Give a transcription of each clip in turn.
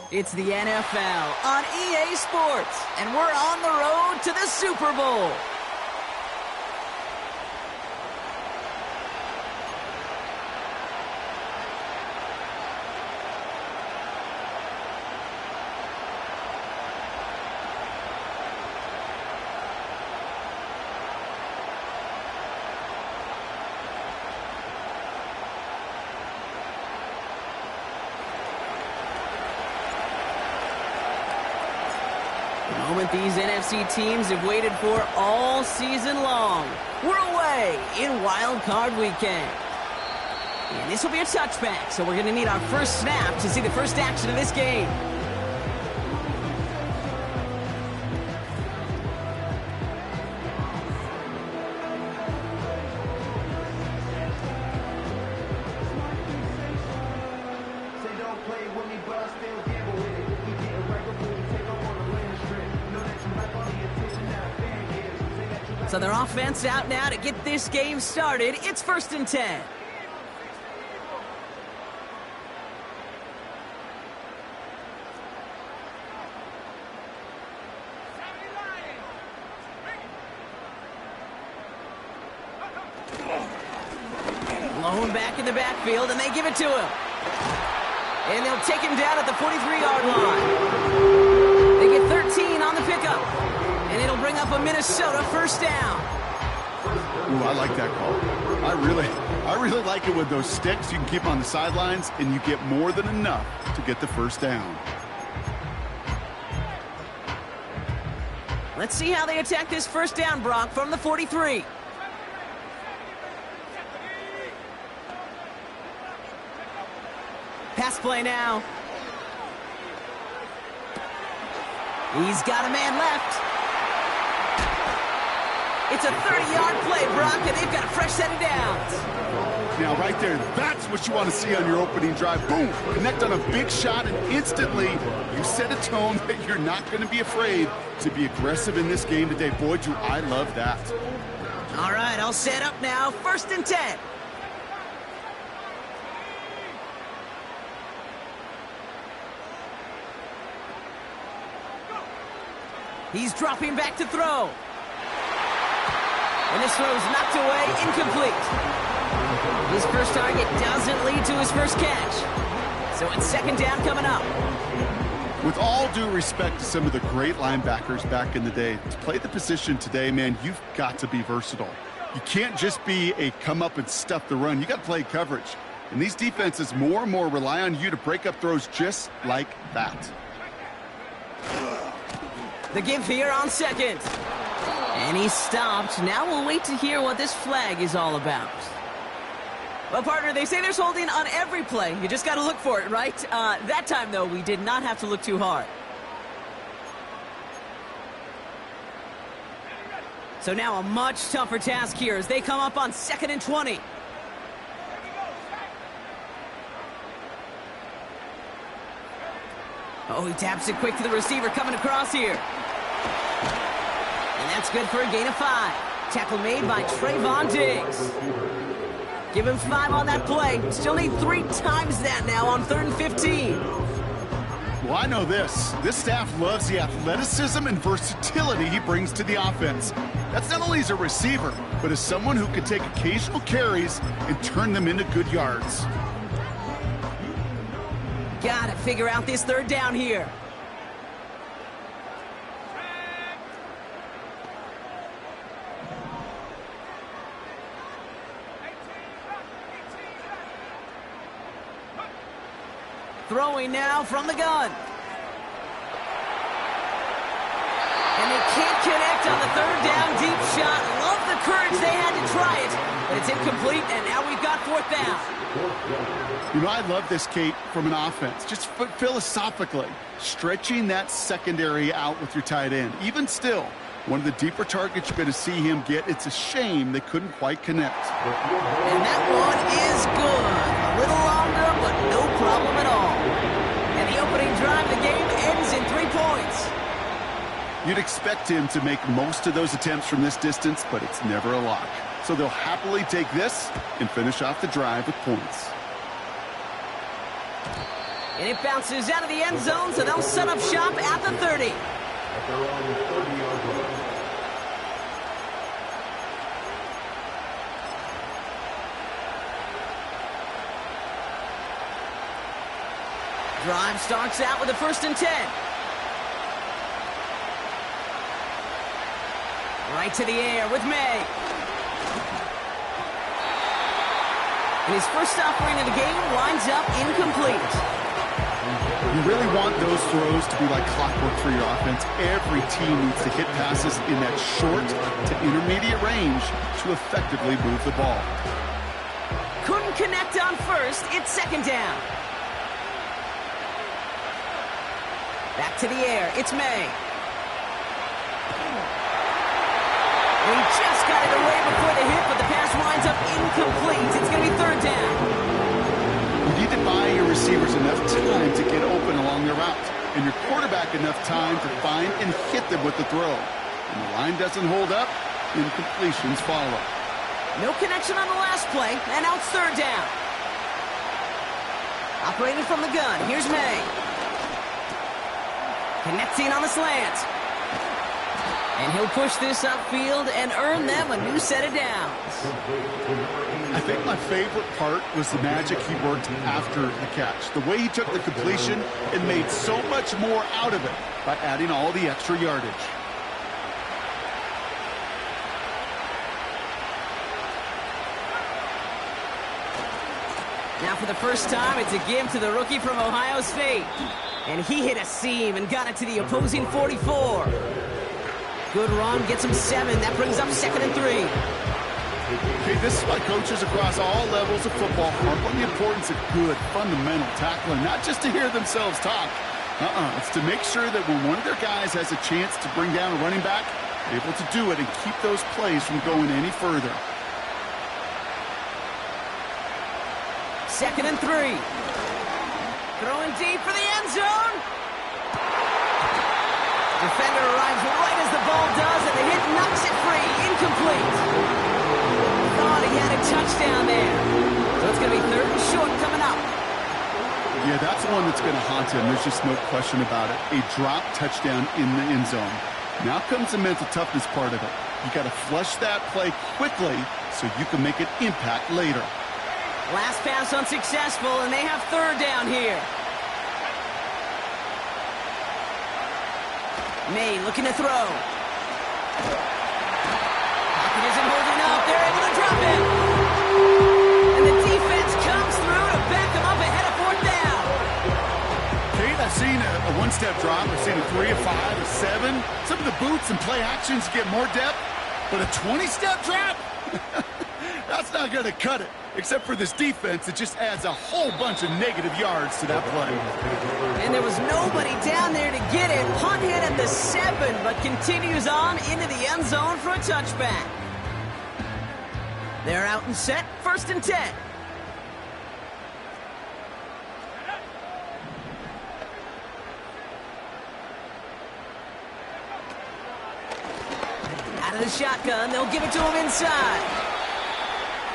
It's the NFL on EA Sports, and we're on the road to the Super Bowl. The moment these NFC teams have waited for all season long. We're away in Wild Card Weekend. And this will be a touchback, so we're going to need our first snap to see the first action of this game. So their offense out now to get this game started. It's 1st and 10. Blown back in the backfield, and they give it to him. And they'll take him down at the 43-yard line. They get 13 on the pickup. And it'll bring up a Minnesota first down. Ooh, I like that call. I really like it with those sticks. You can keep on the sidelines, and you get more than enough to get the first down. Let's see how they attack this first down, Brock, from the 43. Pass play now. He's got a man left. It's a 30-yard play, Brock, and they've got a fresh set of downs. Now, right there, that's what you want to see on your opening drive. Boom! Connect on a big shot, and instantly you set a tone that you're not going to be afraid to be aggressive in this game today. Boy, do I love that. All right, I'll set up now. 1st and 10. He's dropping back to throw. And this throw's knocked away, incomplete. His first target doesn't lead to his first catch. So it's 2nd down coming up. With all due respect to some of the great linebackers back in the day, to play the position today, man, you've got to be versatile. You can't just be a come up and stuff the run. You got to play coverage. And these defenses more and more rely on you to break up throws just like that. The give here on 2nd. And he stopped. Now we'll wait to hear what this flag is all about. Well, partner, they say there's holding on every play. You just got to look for it, right? That time, though, we did not have to look too hard. So now a much tougher task here as they come up on 2nd and 20. Oh, he taps it quick to the receiver coming across here. And that's good for a gain of 5. Tackle made by Trayvon Diggs. Give him 5 on that play. Still need 3 times that now on 3rd and 15. Well, I know this. This staff loves the athleticism and versatility he brings to the offense. That's not only as a receiver, but as someone who can take occasional carries and turn them into good yards. Gotta figure out this 3rd down here. Throwing now from the gun. And they can't connect on the 3rd down deep shot. Love the courage they had to try it. But it's incomplete, and now we've got 4th down. You know, I love this, Kate, from an offense. Just philosophically, stretching that secondary out with your tight end. Even still, one of the deeper targets you're going to see him get. It's a shame they couldn't quite connect. And that one is good. A little longer, but no problem at all. And the opening drive of the game ends in 3 points. You'd expect him to make most of those attempts from this distance, but it's never a lock. So they'll happily take this and finish off the drive with points. And it bounces out of the end zone, so they'll set up shop at the 30. Drive starts out with a 1st and 10. Right to the air with May. And his first offering of the game winds up incomplete. You really want those throws to be like clockwork for your offense. Every team needs to hit passes in that short to intermediate range to effectively move the ball. Couldn't connect on 1st. It's 2nd down. Back to the air. It's May. And he just got it away before the hit, but the pass winds up incomplete. It's going to be 3rd down. You need to buy your receivers enough time to get open along their route, and your quarterback enough time to find and hit them with the throw. When the line doesn't hold up, incompletions follow. No connection on the last play, and now it's 3rd down. Operating from the gun, here's May. Connecting on the slant. And he'll push this upfield and earn them a new set of downs. I think my favorite part was the magic he worked after the catch. The way he took the completion and made so much more out of it by adding all the extra yardage. Now for the first time, it's a give to the rookie from Ohio State. And he hit a seam and got it to the opposing 44. Good run, gets him 7. That brings up 2nd and 3. Okay, this is why coaches across all levels of football harp on the importance of good, fundamental tackling, not just to hear themselves talk. It's to make sure that when one of their guys has a chance to bring down a running back, they're able to do it and keep those plays from going any further. 2nd and 3. Throwing deep for the end zone. Defender arrives right as the ball does, and the hit knocks it free. Incomplete. Thought he had a touchdown there. So it's going to be 3rd and short coming up. Yeah, that's the one that's going to haunt him. There's just no question about it. A drop touchdown in the end zone. Now comes the mental toughness part of it. You got to flush that play quickly so you can make an impact later. Last pass unsuccessful, and they have 3rd down here. May looking to throw. Pocket isn't holding up. They're able to drop him. And the defense comes through to back them up ahead of 4th down. Kate, I've seen a one-step drop. I've seen a 3, a 5, a 7. Some of the boots and play actions get more depth, but a 20-step drop? That's not going to cut it. Except for this defense, it just adds a whole bunch of negative yards to that play. And there was nobody down there to get it. Punt hit at the 7, but continues on into the end zone for a touchback. They're out and set, 1st and 10. Out of the shotgun, they'll give it to him inside.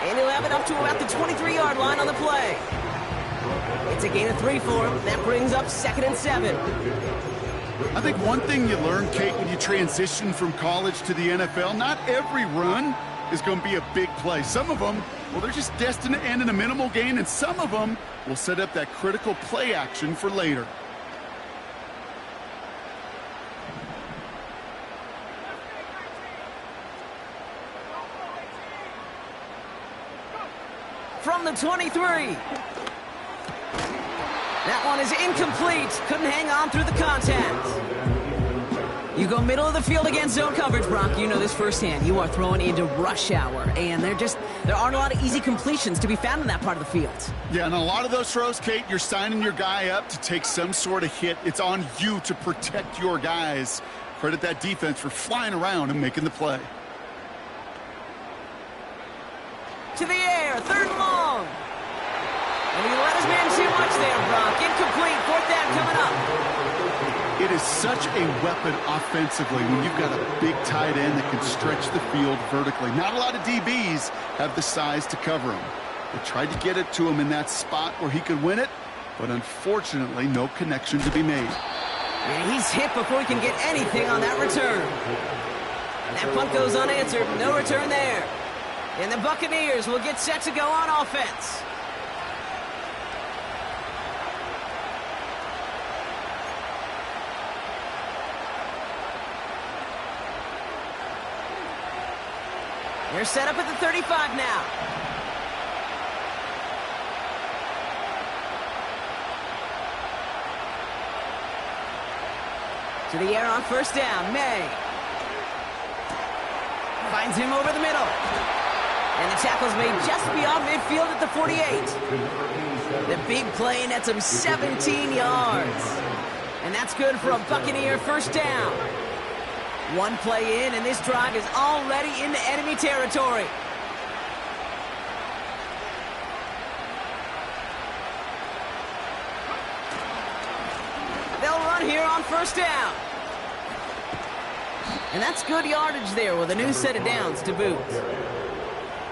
And he'll have it up to about the 23-yard line on the play. It's a gain of 3 for him. That brings up 2nd and 7. I think one thing you learn, Kate, when you transition from college to the NFL, not every run is going to be a big play. Some of them, well, they're just destined to end in a minimal gain, and some of them will set up that critical play action for later. From the 23. That one is incomplete. Couldn't hang on through the contact. You go middle of the field against zone coverage, Brock. You know this firsthand. You are throwing into rush hour, and there aren't a lot of easy completions to be found in that part of the field. Yeah, and a lot of those throws, Kate, you're signing your guy up to take some sort of hit. It's on you to protect your guys. Credit that defense for flying around and making the play. To the air, 3rd and long. And he let his man too much there, Brock. Incomplete, 4th down coming up. It is such a weapon offensively when you've got a big tight end that can stretch the field vertically. Not a lot of DBs have the size to cover him. They tried to get it to him in that spot where he could win it, but unfortunately, no connection to be made. And he's hit before he can get anything on that return. That punt goes unanswered. No return there. And the Buccaneers will get set to go on offense. They're set up at the 35 now. To the air on first down, May. Finds him over the middle. And the tackle's made just beyond midfield at the 48. The big play nets him 17 yards. And that's good for a Buccaneer first down. One play in, and this drive is already into enemy territory. They'll run here on first down. And that's good yardage there with a new set of downs to boot.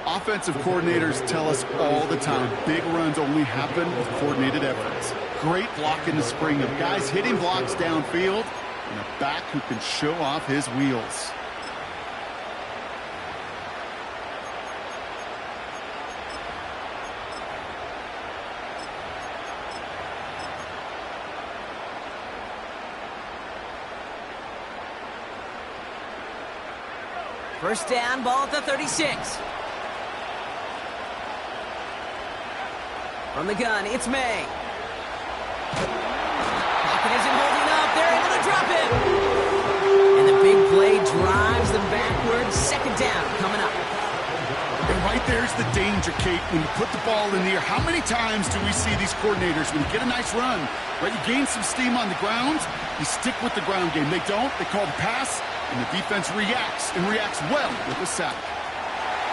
Offensive coordinators tell us all the time, big runs only happen with coordinated efforts. Great block in the spring of guys hitting blocks downfield and a back who can show off his wheels. First down, ball at the 36. From the gun, it's May. Pocket isn't holding up. They're able to drop it. And the big play drives them backwards. Second down coming up. And right there's the danger, Kate, when you put the ball in the air. How many times do we see these coordinators, when you get a nice run, right, you gain some steam on the ground, you stick with the ground game. They don't. They call the pass, and the defense reacts, and reacts well with the sack.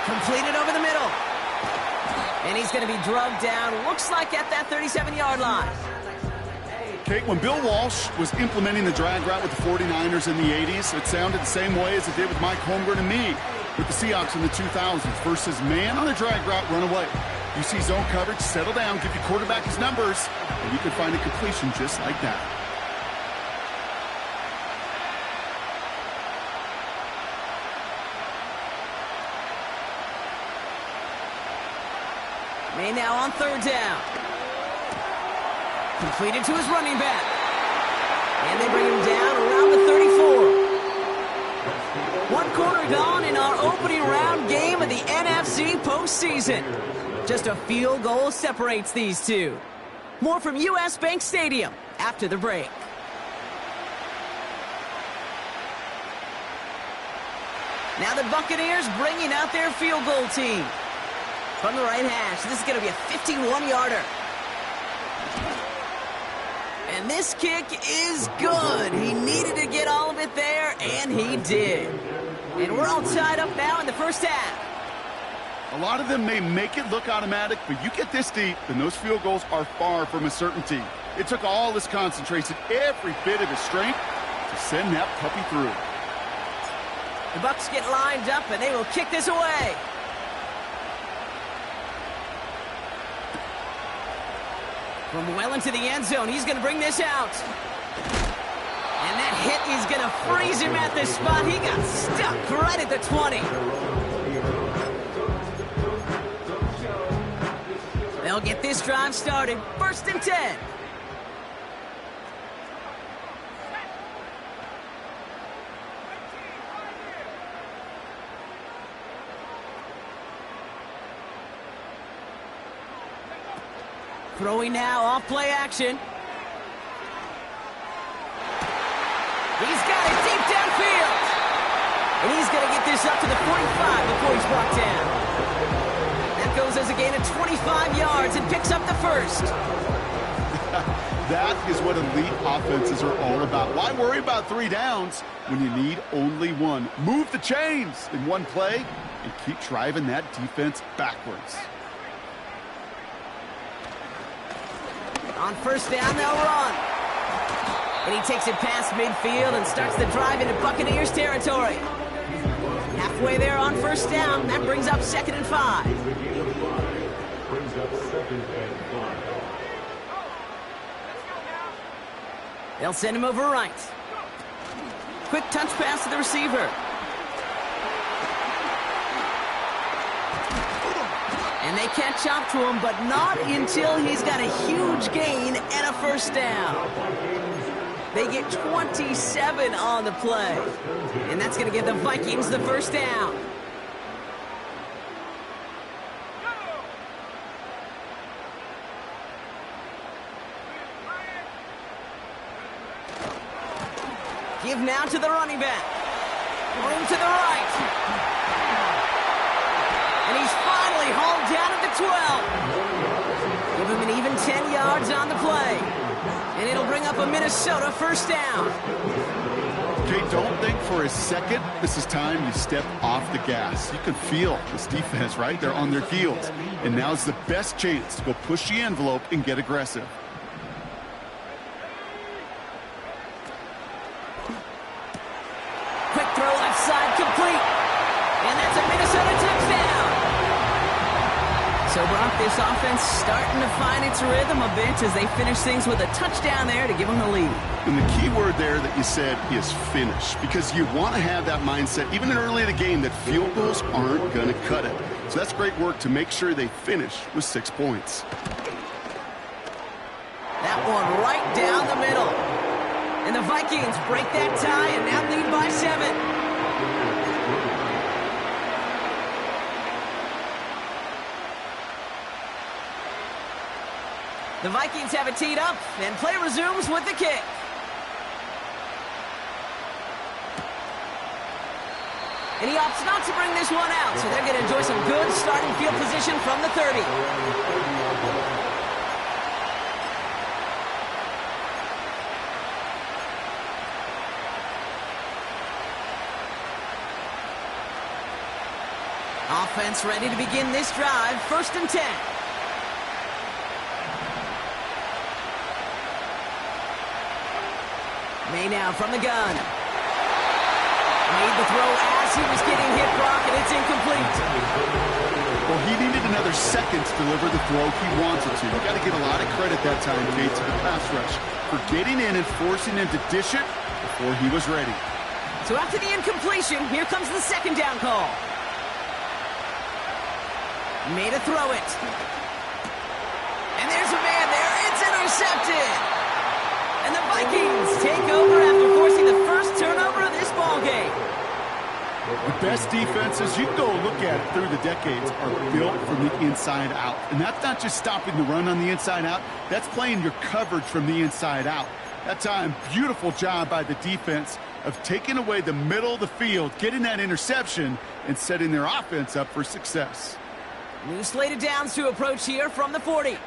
Completed over the middle. And he's going to be drugged down, looks like at that 37-yard line. Kate, when Bill Walsh was implementing the drag route with the 49ers in the 80s, it sounded the same way as it did with Mike Holmgren and me with the Seahawks in the 2000s versus man on a drag route, run away. You see zone coverage, settle down, give your quarterback his numbers, and you can find a completion just like that. May now on third down. Completed to his running back. And they bring him down around the 34. 1 quarter gone in our opening round game of the NFC postseason. Just a field goal separates these two. More from U.S. Bank Stadium after the break. Now the Buccaneers bringing out their field goal team. From the right hash, this is going to be a 51-yarder. And this kick is good. He needed to get all of it there, and he did. And we're all tied up now in the first half. A lot of them may make it look automatic, but you get this deep, and those field goals are far from a certainty. It took all his concentration, every bit of his strength, to send that puppy through. The Bucs get lined up, and they will kick this away. From well into the end zone, he's going to bring this out. And that hit is going to freeze him at this spot. He got stuck right at the 20. They'll get this drive started. 1st and 10. Throwing now, off play action. He's got it deep downfield. And he's going to get this up to the 45 before he's brought down. That goes as a gain of 25 yards and picks up the first. That is what elite offenses are all about. Why worry about 3 downs when you need only 1? Move the chains in one play and keep driving that defense backwards. On first down, they'll run. And he takes it past midfield and starts the drive into Buccaneers territory. Halfway there on first down, that brings up 2nd and 5. They'll send him over right. Quick touch pass to the receiver. And they catch up to him, but not until he's got a huge gain and a first down. They get 27 on the play. And that's going to give the Vikings the first down. Give now to the running back. Room to the right. And he's finally hauled down at the 12. Give him an even 10 yards on the play. And it'll bring up a Minnesota first down. Okay, don't think for a second this is time you step off the gas. You can feel this defense, right? They're on their heels. And now's the best chance to go push the envelope and get aggressive. Quick throw left side, complete. And that's a Minnesota touchdown. So, Brock, this offense starting to find its rhythm a bit as they finish things with a touchdown there to give them the lead. And the key word there that you said is finish, because you want to have that mindset, even early in the game, that field goals aren't going to cut it. So that's great work to make sure they finish with 6 points. That one right down the middle. And the Vikings break that tie and now lead by 7. The Vikings have it teed up, and play resumes with the kick. And he opts not to bring this one out, so they're going to enjoy some good starting field position from the 30. Offense ready to begin this drive, 1st and 10. May now from the gun. Made the throw as he was getting hit, Brock, and it's incomplete. Well, he needed another second to deliver the throw he wanted to. You got to give a lot of credit that time, Kate, to the pass rush for getting in and forcing him to dish it before he was ready. So after the incompletion, here comes the 2nd down call. Made a throw it. And there's a man there. It's intercepted. And the Vikings take over after forcing the first turnover of this ballgame. The best defenses, you can go look at it through the decades, are built from the inside out. And that's not just stopping the run on the inside out. That's playing your coverage from the inside out. That time, beautiful job by the defense of taking away the middle of the field, getting that interception, and setting their offense up for success. New slate of downs to approach here from the 40.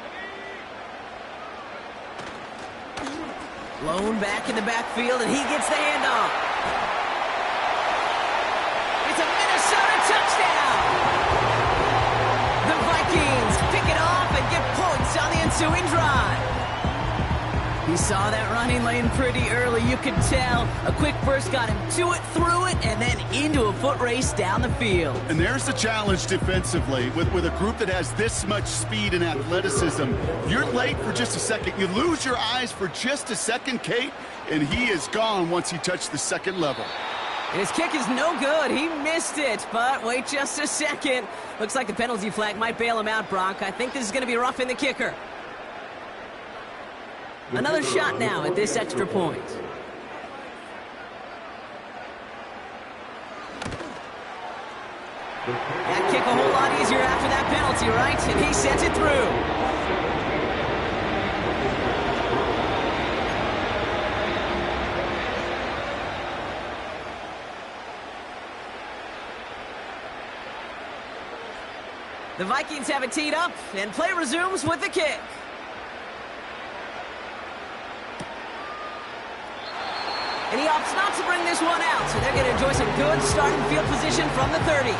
Lone back in the backfield, and he gets the handoff. It's a Minnesota touchdown. The Vikings pick it off and get points on the ensuing drive. He saw that running lane pretty early. You could tell a quick burst got him to it, through it, and then into a foot race down the field. And there's the challenge defensively with a group that has this much speed and athleticism. You're late for just a second. You lose your eyes for just a second, Kate, and he is gone once he touched the 2nd level. His kick is no good. He missed it, but wait just a second. Looks like the penalty flag might bail him out, Brock. I think this is going to be rough in the kicker. Another shot now at this extra point. That kick a whole lot easier after that penalty, right? And he sends it through. The Vikings have it teed up, and play resumes with the kick. And he opts not to bring this one out, so they're going to enjoy some good starting field position from the 30.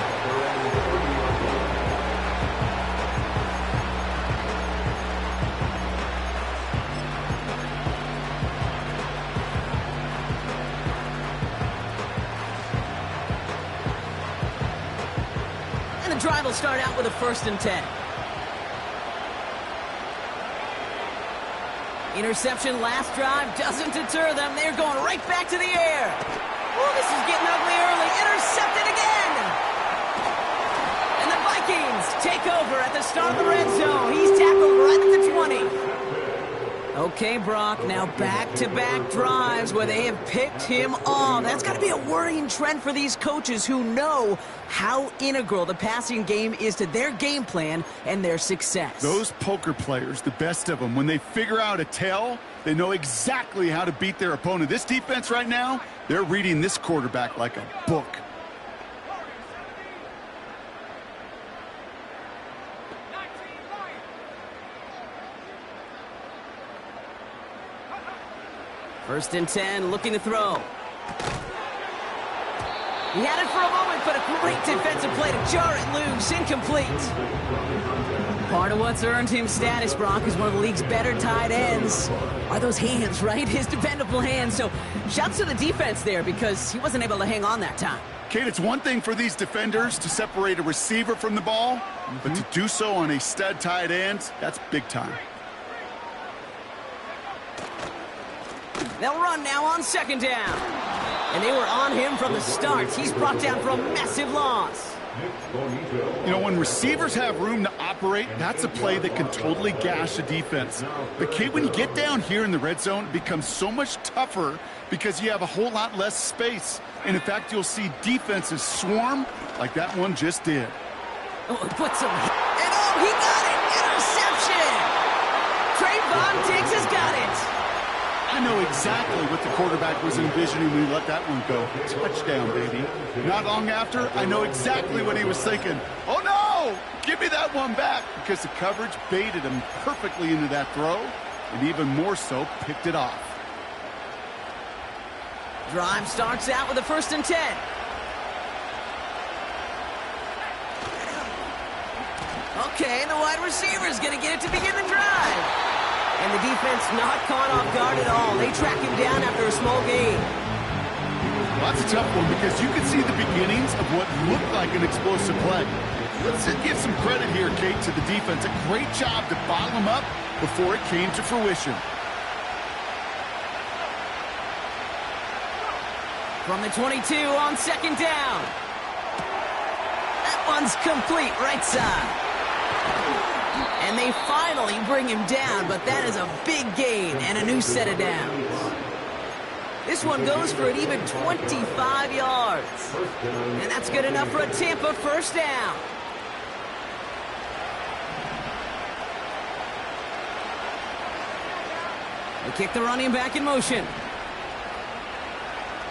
And the drive will start out with a 1st and 10. Interception last drive doesn't deter them. They're going right back to the air. Oh, this is getting ugly early. Intercepted again. And the Vikings take over at the start of the red zone. He's tackled right at the 20. Okay, Brock, now back-to-back drives where they have picked him off. That's got to be a worrying trend for these coaches who know how integral the passing game is to their game plan and their success. Those poker players, the best of them, when they figure out a tell, they know exactly how to beat their opponent. This defense right now, they're reading this quarterback like a book. First and 10, looking to throw. He had it for a moment, but a great defensive play to jar it loose. Incomplete. Part of what's earned him status, Brock, is one of the league's better tight ends. Are those hands, right? His dependable hands. So shouts to the defense there because he wasn't able to hang on that time. Kate, it's one thing for these defenders to separate a receiver from the ball, but to do so on a stud tight end, that's big time. They'll run now on second down. And they were on him from the start. He's brought down for a massive loss. You know, when receivers have room to operate, that's a play that can totally gash a defense. But, Kate, when you get down here in the red zone, it becomes so much tougher because you have a whole lot less space. And, in fact, you'll see defenses swarm like that one just did. Oh, he puts him. And, oh, he got it! Interception! Trayvon Diggs has got it! I know exactly what the quarterback was envisioning when he let that one go. Touchdown, baby. Not long after, I know exactly what he was thinking. Oh, no! Give me that one back, because the coverage baited him perfectly into that throw, and even more so, picked it off. Drive starts out with a first and 10. Okay, the wide receiver's going to get it to begin the drive. And the defense not caught off guard at all. They track him down after a small gain. Well, that's a tough one because you can see the beginnings of what looked like an explosive play. Let's give some credit here, Kate, to the defense. A great job to bottle him up before it came to fruition. From the 22 on second down. That one's complete right side. And they finally bring him down, but that is a big gain and a new set of downs. This one goes for an even 25 yards. And that's good enough for a Tampa first down. They kick the running back in motion.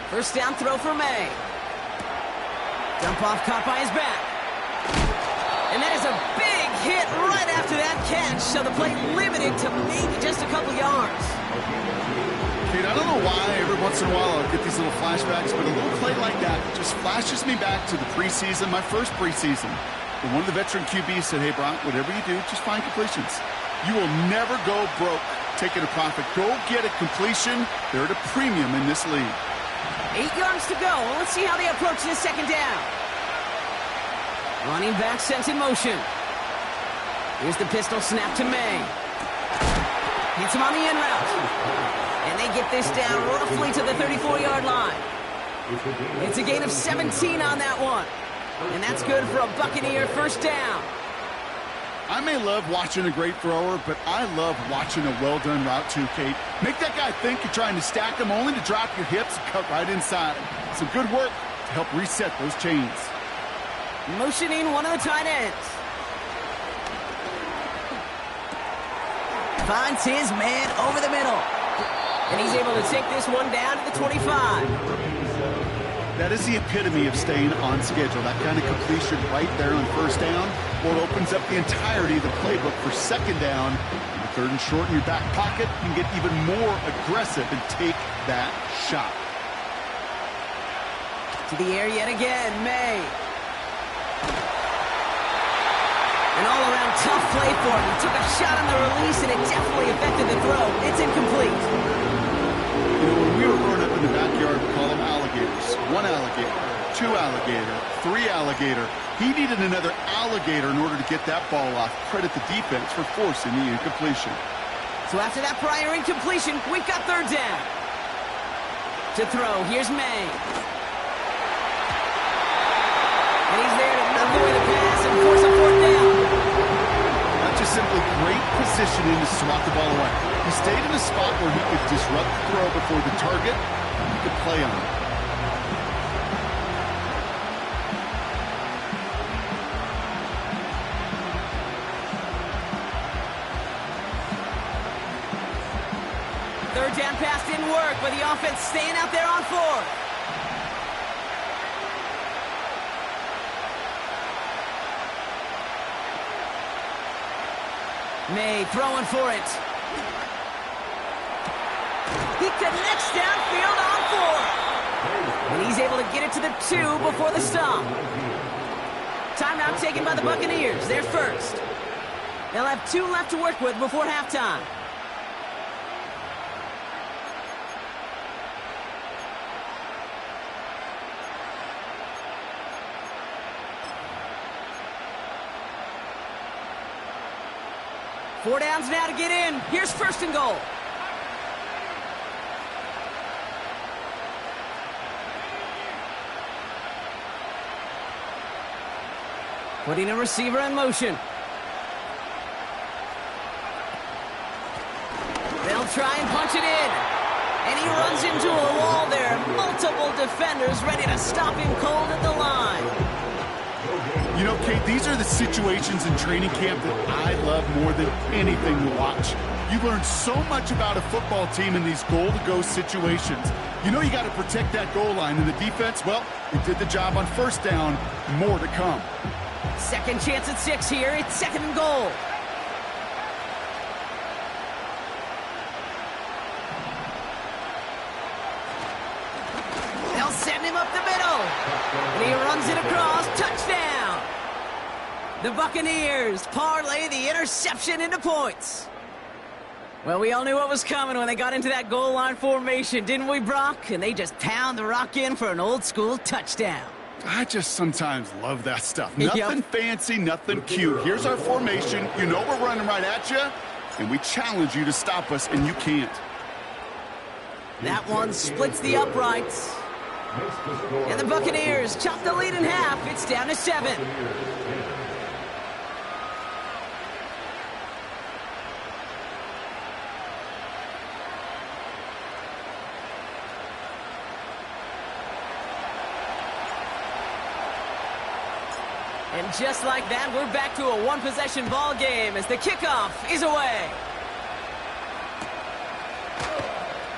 First down throw for May. Dump off caught by his back. And that is a big hit right after that catch, so the play limited to maybe just a couple yards. Kate, I don't know why every once in a while I'll get these little flashbacks, but a little play like that just flashes me back to the preseason, my first preseason. And one of the veteran QBs said, hey, Brock, whatever you do, just find completions. You will never go broke taking a profit. Go get a completion. They're at a premium in this league. 8 yards to go. Well, let's see how they approach this second down. Running back sent in motion. Here's the pistol snap to May. Hits him on the in route. And they get this down roughly to the 34-yard line. It's a gain of 17 on that one. And that's good for a Buccaneer first down. I may love watching a great thrower, but I love watching a well-done route too, Kate. Make that guy think you're trying to stack him only to drop your hips and cut right inside. Some good work to help reset those chains. Motioning one of the tight ends. Finds his man over the middle. And he's able to take this one down to the 25. That is the epitome of staying on schedule. That kind of completion right there on first down. Well, it opens up the entirety of the playbook for second down. And the third and short in your back pocket, you can get even more aggressive and take that shot. To the air yet again, May. An all-around tough play for him. He took a shot on the release, and it definitely affected the throw. It's incomplete. You know, when we were growing up in the backyard, we call them alligators. One alligator, two alligator, three alligator. He needed another alligator in order to get that ball off. Credit the defense for forcing the incompletion. So after that prior incompletion, we've got third down. To throw, here's May. And he's there to knock away the pass and force a fourth down. That's just simply great positioning to swat the ball away. He stayed in a spot where he could disrupt the throw before the target. He could play on it. Third down pass didn't work, but the offense staying out there on fourth. May throwing for it. He connects downfield on four. And he's able to get it to the 2 before the stop. Timeout taken by the Buccaneers. They're first. They'll have 2 left to work with before halftime. Four downs now to get in. Here's first and goal. Putting a receiver in motion. They'll try and punch it in. And he runs into a wall there. Multiple defenders ready to stop him cold at the line. You know, Kate, these are the situations in training camp that I love more than anything to watch. You learn so much about a football team in these goal-to-go situations. You know you got to protect that goal line, and the defense, well, they did the job on first down. More to come. Second chance at 6 here. It's second and goal. They'll send him up the middle. And he runs it across. Touchdown. The Buccaneers parlay the interception into points. Well, we all knew what was coming when they got into that goal line formation, didn't we, Brock? And they just pound the rock in for an old-school touchdown. I just sometimes love that stuff. Nothing fancy, nothing cute. Here's our formation. You know we're running right at you, and we challenge you to stop us, and you can't. That one splits the uprights. And the Buccaneers chop the lead in half. It's down to 7. And just like that, we're back to a one-possession ball game as the kickoff is away.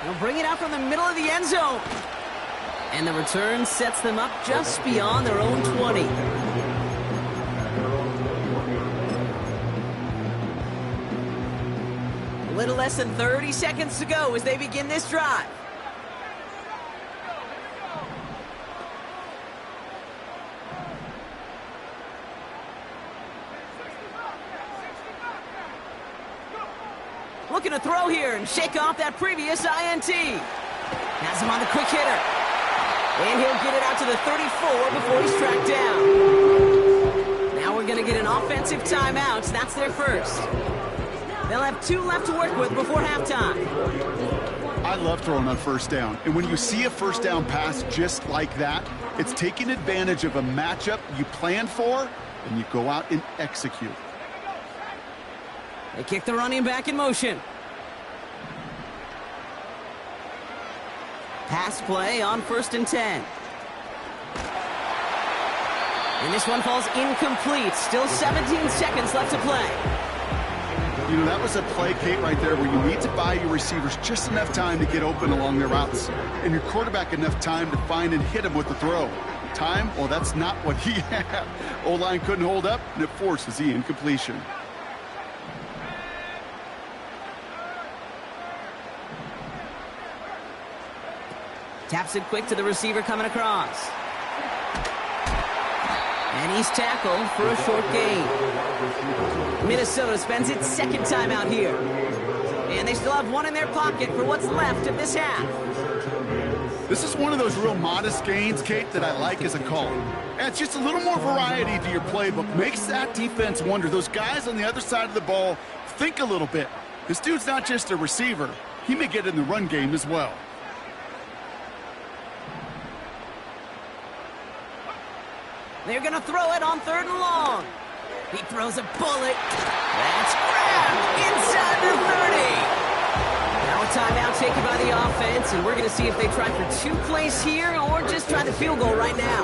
They'll bring it out from the middle of the end zone. And the return sets them up just beyond their own 20. A little less than 30 seconds to go as they begin this drive. Looking to throw here and shake off that previous INT. Has him on the quick hitter. And he'll get it out to the 34 before he's tracked down. Now we're going to get an offensive timeout. That's their first. They'll have 2 left to work with before halftime. I love throwing on first down. And when you see a first down pass just like that, it's taking advantage of a matchup you planned for, and you go out and execute. They kick the running back in motion. Pass play on 1st and 10. And this one falls incomplete. Still 17 seconds left to play. You know, that was a play, Kate, right there where you need to buy your receivers just enough time to get open along their routes. And your quarterback enough time to find and hit him with the throw. Time? Well, that's not what he had. O-line couldn't hold up, and it forces the incompletion. Taps it quick to the receiver coming across. And he's tackled for a short gain. Minnesota spends its second time out here. And they still have one in their pocket for what's left of this half. This is one of those real modest gains, Kate, that I like as a call. Adds just a little more variety to your playbook. Makes that defense wonder. Those guys on the other side of the ball think a little bit. This dude's not just a receiver. He may get in the run game as well. They're going to throw it on 3rd and long. He throws a bullet. That's grabbed inside the 30. Now a timeout taken by the offense, and we're going to see if they try for 2 plays here or just try the field goal right now.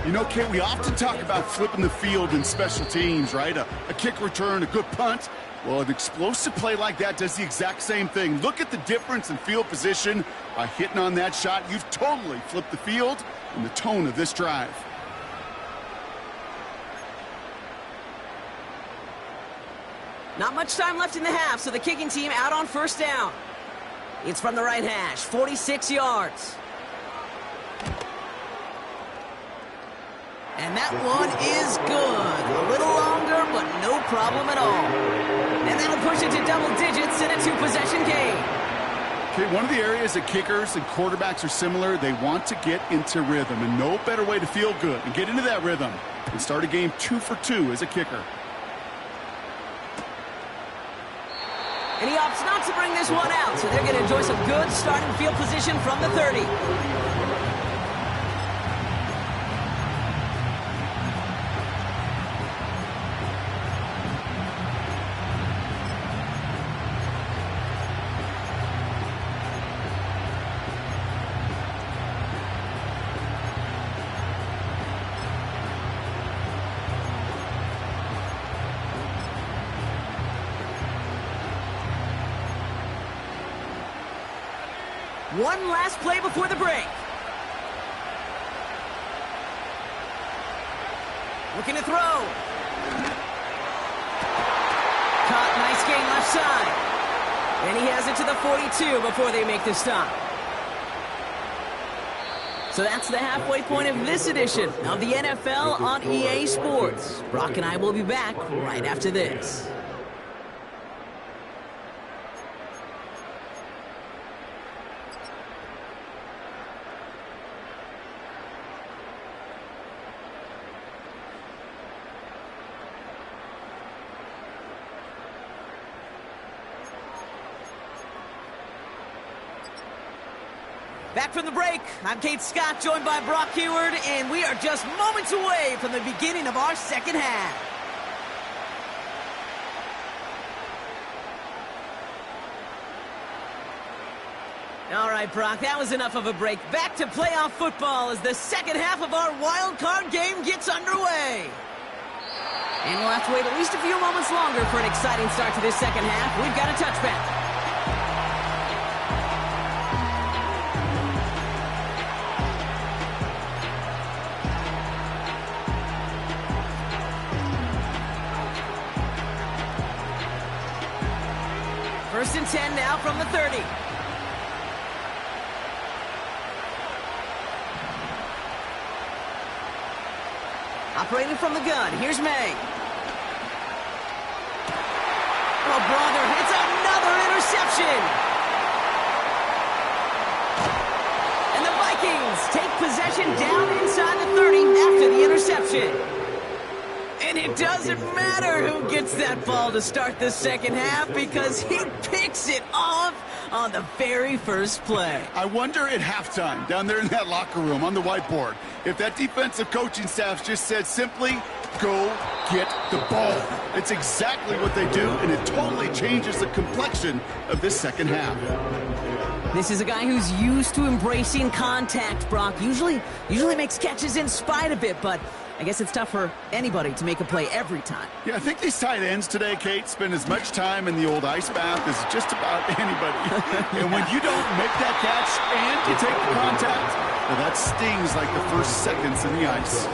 You know, Kate, we often talk about flipping the field in special teams, right? A kick return, a good punt. Well, an explosive play like that does the exact same thing. Look at the difference in field position. By hitting on that shot, you've totally flipped the field and the tone of this drive. Not much time left in the half, so the kicking team out on 1st down. It's from the right hash, 46 yards. And that one is good. A little longer, but no problem at all. And that'll push it to double digits in a 2-possession game. Okay, one of the areas that kickers and quarterbacks are similar, they want to get into rhythm, and no better way to feel good and get into that rhythm and start a game 2 for 2 as a kicker. And he opts not to bring this one out, so they're going to enjoy some good starting field position from the 30. One last play before the break. Looking to throw. Caught, nice gain left side. And he has it to the 42 before they make the stop. So that's the halfway point of this edition of the NFL on EA Sports. Brock and I will be back right after this. Back from the break, I'm Kate Scott, joined by Brock Heward, and we are just moments away from the beginning of our second half. All right, Brock, that was enough of a break. Back to playoff football as the second half of our wild card game gets underway. And we'll have to wait at least a few moments longer for an exciting start to this second half. We've got a touchback. First and 10 now from the 30. Operating from the gun, here's May. Oh, brother, it's another interception. And the Vikings take possession down inside the 30 after the interception. And it doesn't matter who gets that ball to start the second half because he picks it off on the very first play. I wonder at halftime, down there in that locker room on the whiteboard, if that defensive coaching staff just said simply, go get the ball. It's exactly what they do, and it totally changes the complexion of this second half. This is a guy who's used to embracing contact, Brock. Usually makes catches in spite of it, but I guess it's tough for anybody to make a play every time. Yeah, I think these tight ends today, Kate, spend as much time in the old ice bath as just about anybody. And when you don't make that catch and you take the contact, well, that stings like the first seconds in the ice.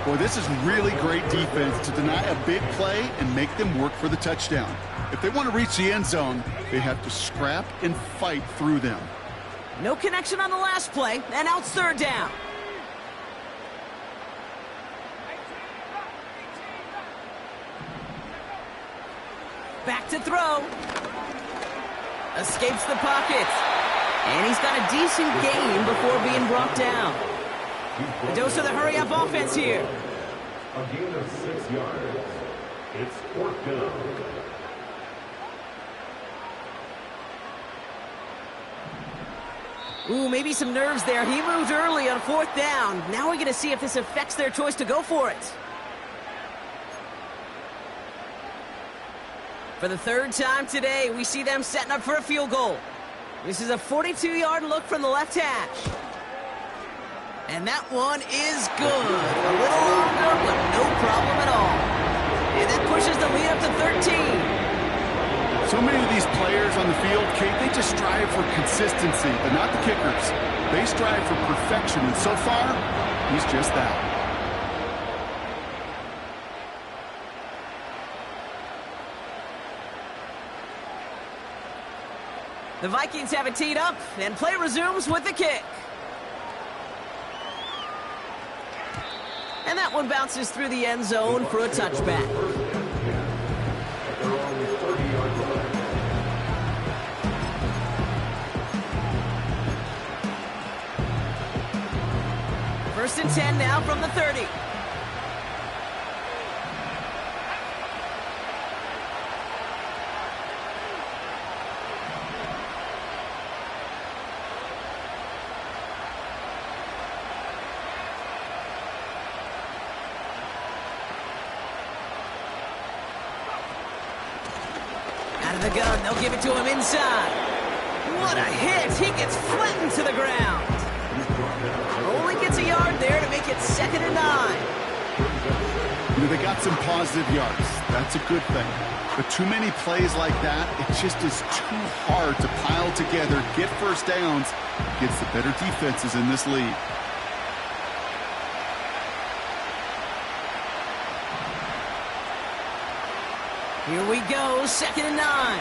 Boy, this is really great defense to deny a big play and make them work for the touchdown. If they want to reach the end zone, they have to scrap and fight through them. No connection on the last play, and now it's third down. Back to throw. Escapes the pocket. And he's got a decent gain before being brought down. A dose of the hurry-up offense here. A gain of 6 yards. It's fourth down. Ooh, maybe some nerves there. He moved early on 4th down. Now we're going to see if this affects their choice to go for it. For the 3rd time today, we see them setting up for a field goal. This is a 42-yard look from the left hash. And that one is good. A little longer, but no problem at all. And that pushes the lead up to 13. So many of these players on the field, Kate, they just strive for consistency, but not the kickers. They strive for perfection, and so far, he's just that. The Vikings have it teed up, and play resumes with the kick. And that one bounces through the end zone for a touchback. First and 10 now from the 30. Out of the gun, they'll give it to him inside. What a hit! He gets flattened to the ground. Only gets a yard there to make it 2nd and 9. You know, they got some positive yards. That's a good thing. But too many plays like that, it just is too hard to pile together, get first downs against the better defenses in this league. Here we go, 2nd and 9.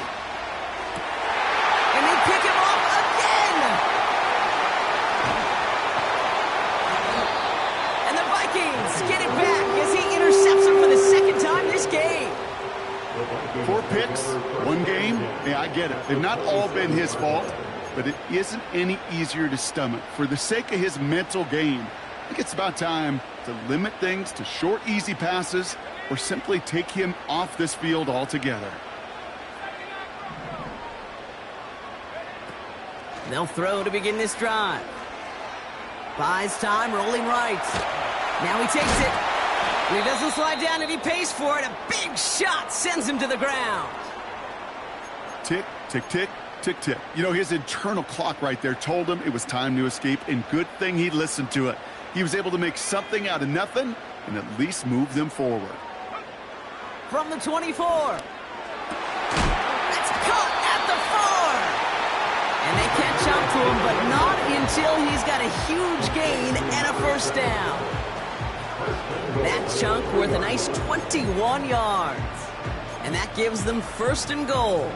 And they pick him off again! And the Vikings get it back as he intercepts him for the 2nd time this game. 4 picks, 1 game. Yeah, I get it. They've not all been his fault, but it isn't any easier to stomach. For the sake of his mental game, I think it's about time to limit things to short, easy passes or simply take him off this field altogether. They'll throw to begin this drive. Buys time, rolling right. Now he takes it. And he doesn't slide down and he pays for it. A big shot sends him to the ground. Tick, tick, tick, tick, tick. You know, his internal clock right there told him it was time to escape, and good thing he listened to it. He was able to make something out of nothing and at least move them forward. From the 24. That's caught at the 4. And they catch up to him, but not until he's got a huge gain and a first down. That chunk worth a nice 21 yards. And that gives them 1st and goal.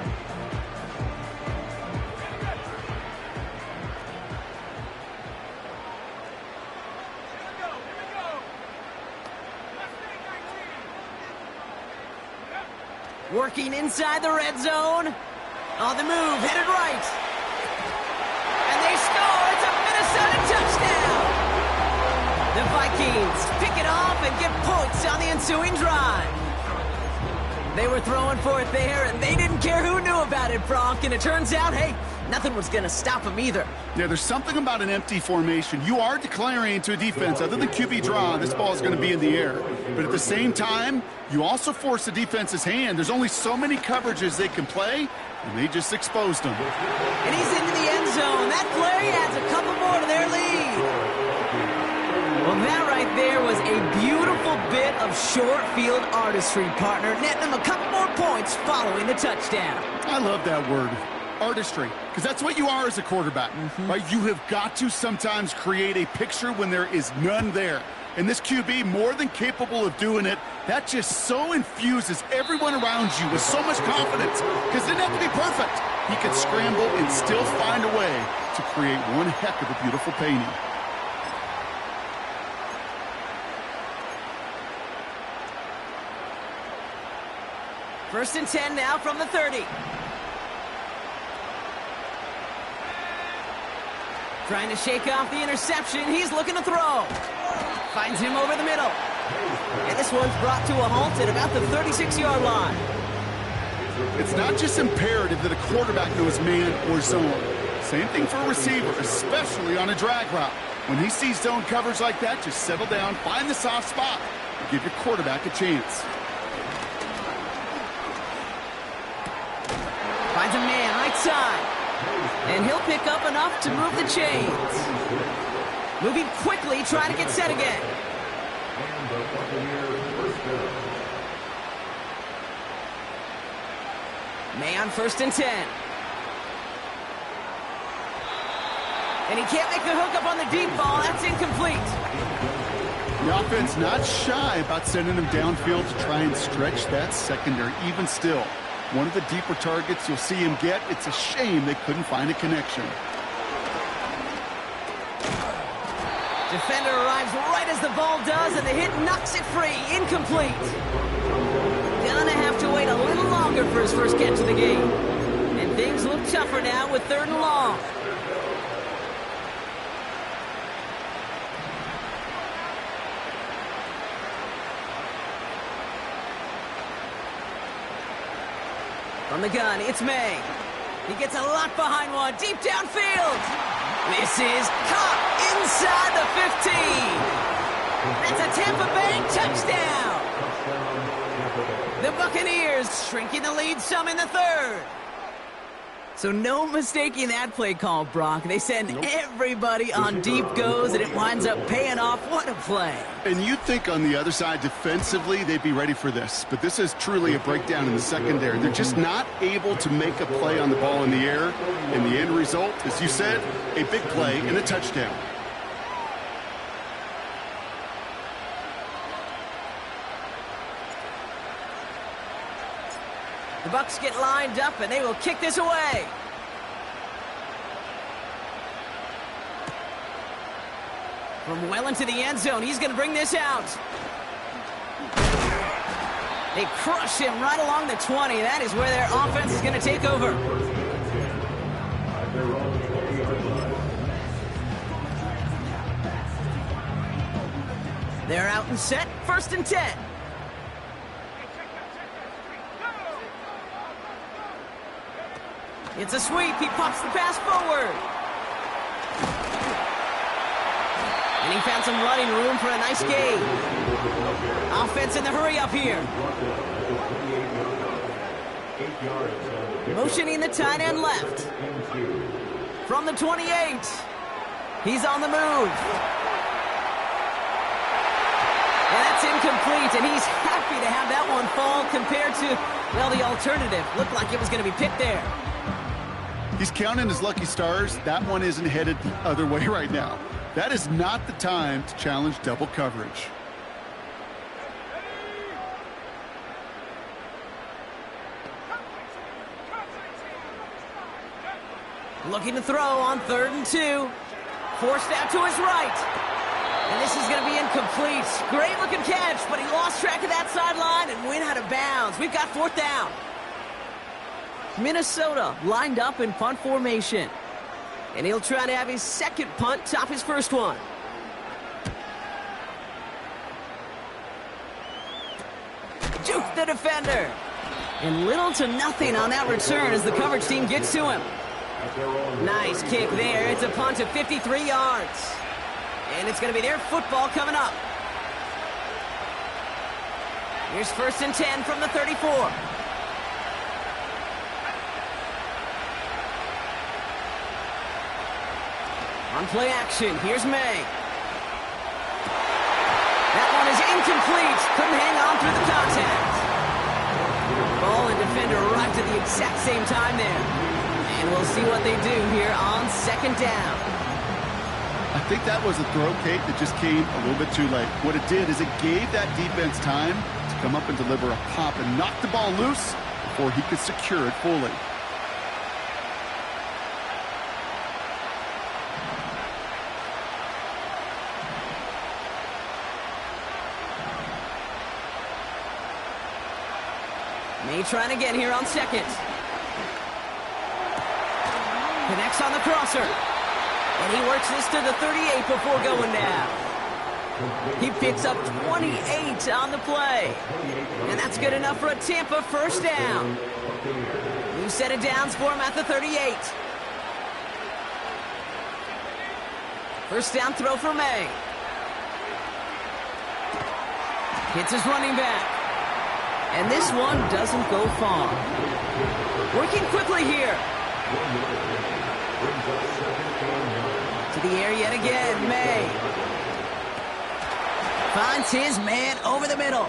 Working inside the red zone. On the move, headed right. And they score. It's a Minnesota touchdown. The Vikings pick it off and get points on the ensuing drive. They were throwing for it there, and they didn't care who knew about it, Bronk. And it turns out, hey, nothing was going to stop them either. Yeah, there's something about an empty formation. You are declaring to a defense, other than QB draw, this ball is going to be in the air. But at the same time, you also force the defense's hand. There's only so many coverages they can play, and they just exposed them. And he's into the end zone. That play adds a couple more to their lead. Well, that right there was a beautiful bit of short field artistry, partner, netting them a couple more points following the touchdown. I love that word, artistry, because that's what you are as a quarterback, right? You have got to sometimes create a picture when there is none there. And this QB, more than capable of doing it, that just so infuses everyone around you with so much confidence, because it didn't have to be perfect. He could scramble and still find a way to create one heck of a beautiful painting. First and 10 now from the 30. Trying to shake off the interception. He's looking to throw. Finds him over the middle. And this one's brought to a halt at about the 36-yard line. It's not just imperative that a quarterback knows man or zone. Same thing for a receiver, especially on a drag route. When he sees zone coverage like that, just settle down, find the soft spot, and give your quarterback a chance. Finds a man right side. And he'll pick up enough to move the chains. Moving quickly, trying to get set again. May on 1st and 10. And he can't make the hook up on the deep ball. That's incomplete. The offense not shy about sending him downfield to try and stretch that secondary. Even still, one of the deeper targets you'll see him get. It's a shame they couldn't find a connection. Defender arrives right as the ball does, and the hit knocks it free. Incomplete. Gonna have to wait a little longer for his first catch of the game. And things look tougher now with 3rd and long. From the gun, it's May. He gets a lot behind one, deep downfield. This is caught inside the 15. That's a Tampa Bay touchdown. The Buccaneers shrinking the lead some in the 3rd. So no mistaking that play call, Brock. They send everybody on deep goes, and it winds up paying off. What a play. And you'd think on the other side, defensively, they'd be ready for this. But this is truly a breakdown in the secondary. They're just not able to make a play on the ball in the air. And the end result, as you said, a big play and a touchdown. The Bucs get lined up, and they will kick this away. From well into the end zone, he's going to bring this out. They crush him right along the 20. That is where their offense is going to take over. They're out and set, 1st and 10. It's a sweep. He pops the pass forward. And he found some running room for a nice gain. Offense in the hurry up here. Motioning the tight end left. From the 28. He's on the move. And that's incomplete, and he's happy to have that one fall compared to, well, the alternative. Looked like it was going to be picked there. He's counting his lucky stars. That one isn't headed the other way right now. That is not the time to challenge double coverage. Looking to throw on 3rd and 2. Forced out to his right. And this is going to be incomplete. Great looking catch, but he lost track of that sideline and went out of bounds. We've got 4th down. Minnesota lined up in punt formation. And he'll try to have his 2nd punt top his 1st one. Juke the defender. And little to nothing on that return as the coverage team gets to him. Nice kick there. It's a punt of 53 yards. And it's going to be their football coming up. Here's 1st and 10 from the 34. On play action, here's May. That one is incomplete. Couldn't hang on through the contact. Ball and defender arrived at the exact same time there. And we'll see what they do here on 2nd down. I think that was a throw, Kate, that just came a little bit too late. What it did is it gave that defense time to come up and deliver a pop and knock the ball loose before he could secure it fully. May trying again here on 2nd. Connects on the crosser. And he works this to the 38 before going down. He picks up 28 on the play. And that's good enough for a Tampa 1st down. New set of downs for him at the 38. First down throw for May. Hits his running back. And this one doesn't go far. Working quickly here. To the air yet again, May. Finds his man over the middle.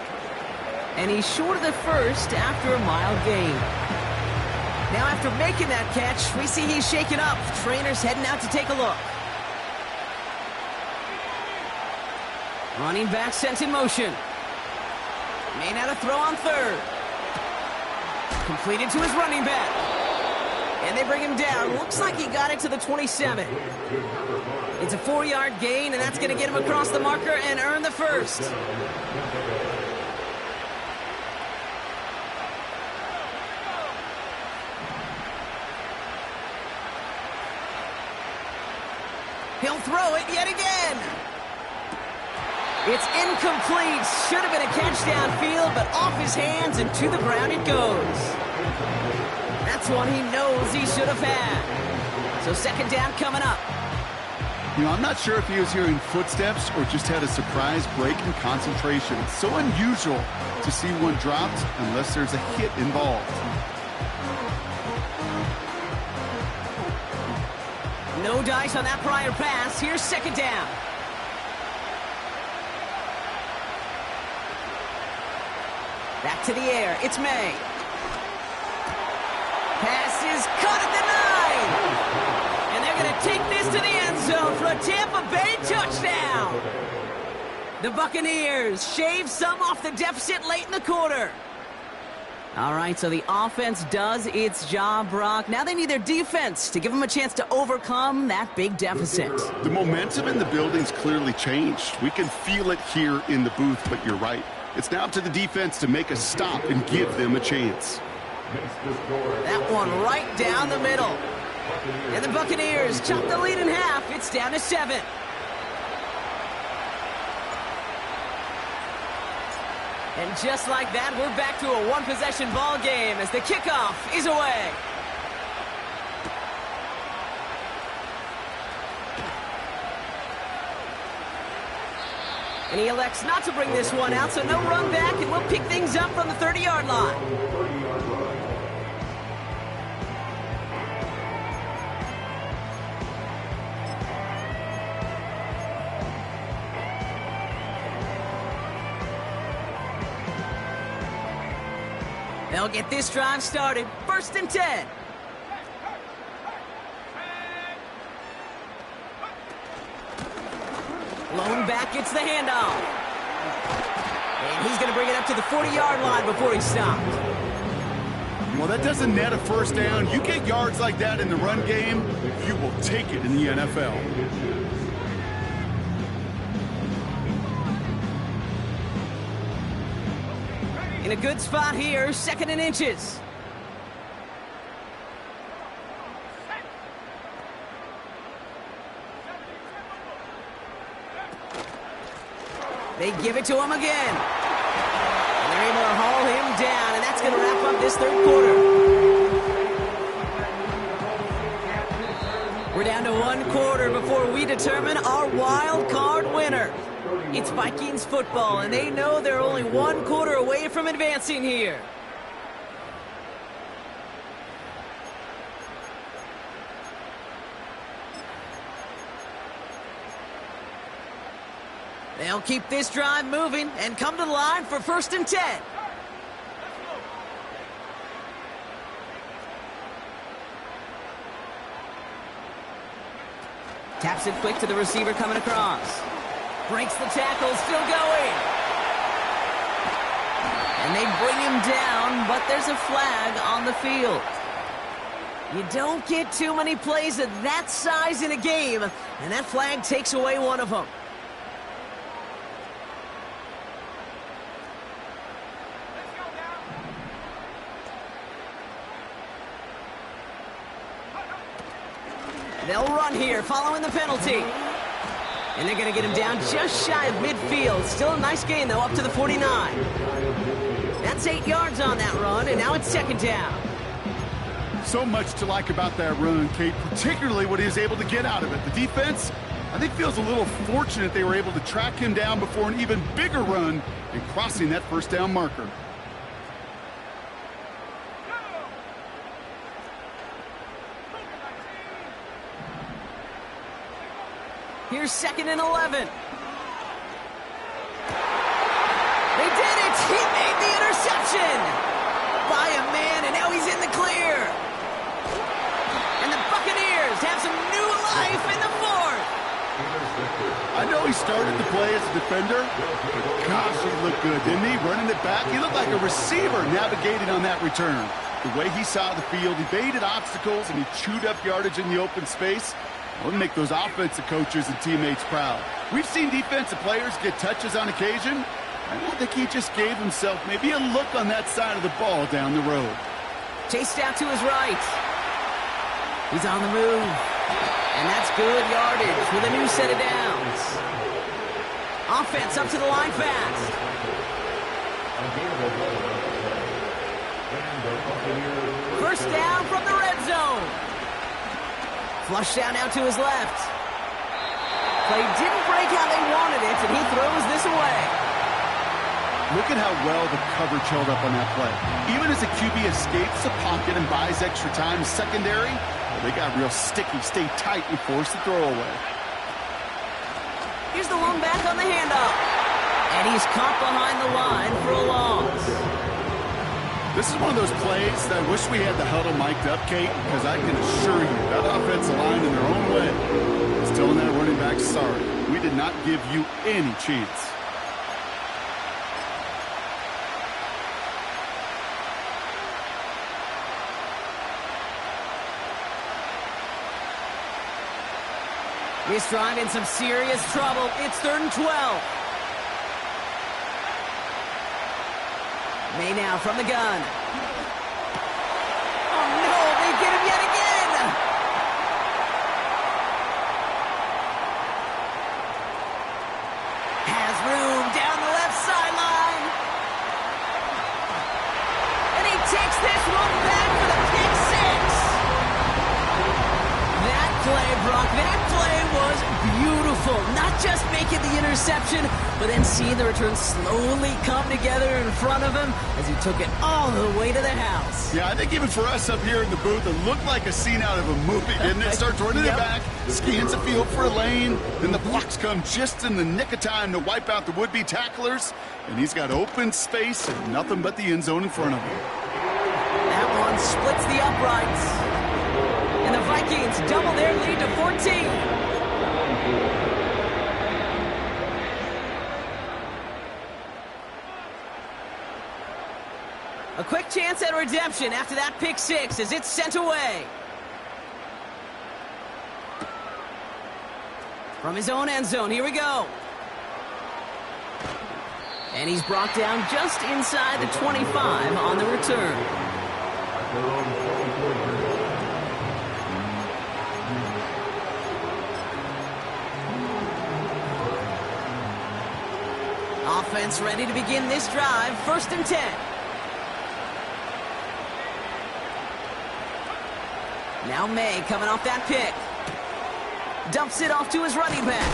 And he's short of the first after a mild gain. Now after making that catch, we see he's shaken up. Trainer's heading out to take a look. Running back sent in motion. May now to throw on third. Completed to his running back. And they bring him down. Looks like he got it to the 27. It's a 4-yard gain, and that's going to get him across the marker and earn the first. He'll throw it yet again. It's incomplete. Should have been a catch downfield, but off his hands and to the ground it goes. That's one he knows he should have had. So second down coming up. You know, I'm not sure if he was hearing footsteps or just had a surprise break in concentration. It's so unusual to see one dropped unless there's a hit involved. No dice on that prior pass. Here's second down. Back to the air. It's May. Pass is caught at the 9. And they're going to take this to the end zone for a Tampa Bay touchdown. The Buccaneers shave some off the deficit late in the quarter. All right, so the offense does its job, Brock. Now they need their defense to give them a chance to overcome that big deficit. The momentum in the building's clearly changed. We can feel it here in the booth, but you're right. It's now up to the defense to make a stop and give them a chance. That one right down the middle. And the Buccaneers chop the lead in half. It's down to 7. And just like that, we're back to a one-possession ball game as the kickoff is away. And he elects not to bring this one out, so no run back, and we'll pick things up from the 30-yard line. They'll get this drive started. 1st and 10. Lone back gets the handoff. And he's going to bring it up to the 40-yard line before he's stopped. Well, that doesn't net a first down. You get yards like that in the run game, you will take it in the NFL. In a good spot here, 2nd and inches. They give it to him again. And they're able to haul him down, and that's going to wrap up this 3rd quarter. We're down to 1 quarter before we determine our wild card winner. It's Vikings football, and they know they're only 1 quarter away from advancing here. They'll keep this drive moving and come to the line for 1st and 10. Taps it quick to the receiver coming across. Breaks the tackle, still going. And they bring him down, but there's a flag on the field. You don't get too many plays of that size in a game, and that flag takes away one of them. They'll run here following the penalty. And they're going to get him down just shy of midfield. Still a nice gain, though, up to the 49. That's 8 yards on that run, and now it's 2nd down. So much to like about that run, Kate, particularly what he was able to get out of it. The defense I think feels a little fortunate they were able to track him down before an even bigger run and crossing that first down marker. Here's 2nd and 11. They did it! He made the interception! By a man, and now he's in the clear. And the Buccaneers have some new life in the 4th. I know he started the play as a defender, but gosh, he looked good, didn't he? Running it back, he looked like a receiver navigating on that return. The way he saw the field, he evaded obstacles, and he chewed up yardage in the open space. We'll make those offensive coaches and teammates proud. We've seen defensive players get touches on occasion. I don't think he just gave himself maybe a look on that side of the ball down the road. Chased out to his right. He's on the move. And that's good yardage with a new set of downs. Offense up to the line fast. First down from the red zone. Flush down now to his left. Play didn't break how they wanted it, and he throws this away. Look at how well the coverage held up on that play. Even as the QB escapes the pocket and buys extra time secondary, well, they got real sticky, stay tight, and force the throw away. Here's the lone back on the handoff. And he's caught behind the line for a loss. This is one of those plays that I wish we had the huddle mic'd up, Kate, because I can assure you that offensive line in their own way is telling that running back, sorry, we did not give you any chance. This drive in some serious trouble. It's 3rd and 12. May now from the gun. Oh no, they get him yet again! Has room down the left sideline. And he takes this one back for the pick 6. That play, Brock, that play was beautiful. Not just making the interception, but then seeing the return slowly come together in front of him as he took it all the way to the house. Yeah, I think even for us up here in the booth, it looked like a scene out of a movie, didn't it? Starts running it back, scans the field for a lane, then the blocks come just in the nick of time to wipe out the would-be tacklers, and he's got open space and nothing but the end zone in front of him. That one splits the uprights. And the Vikings double their lead to 14. A quick chance at redemption after that pick 6 as it's sent away. From his own end zone, here we go. And he's brought down just inside the 25 on the return. Offense ready to begin this drive. 1st and 10. Now May coming off that pick. Dumps it off to his running back.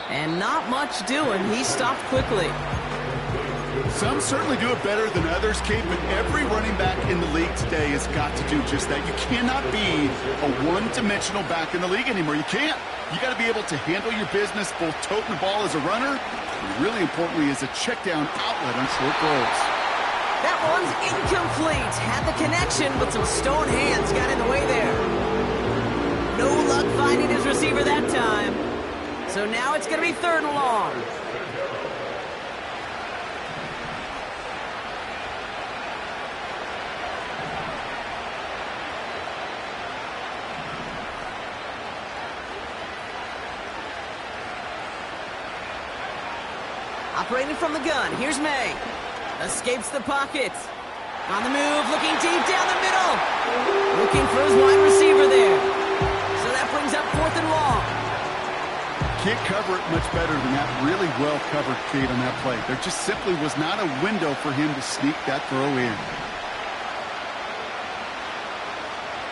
And not much doing. He stopped quickly. Some certainly do it better than others, Kate, but every running back in the league today has got to do just that. You cannot be a one-dimensional back in the league anymore. You can't. You got to be able to handle your business, both toting the ball as a runner, and really importantly as a check-down outlet on short throws. That one's incomplete. Had the connection, but some stone hands got in the way there. No luck finding his receiver that time. So now it's going to be 3rd and long. Operating from the gun, here's May. Escapes the pocket. On the move, looking deep down the middle. Looking for his wide receiver there. So that brings up 4th and long. Can't cover it much better than that. Really well covered, Kate, on that play. There just simply was not a window for him to sneak that throw in.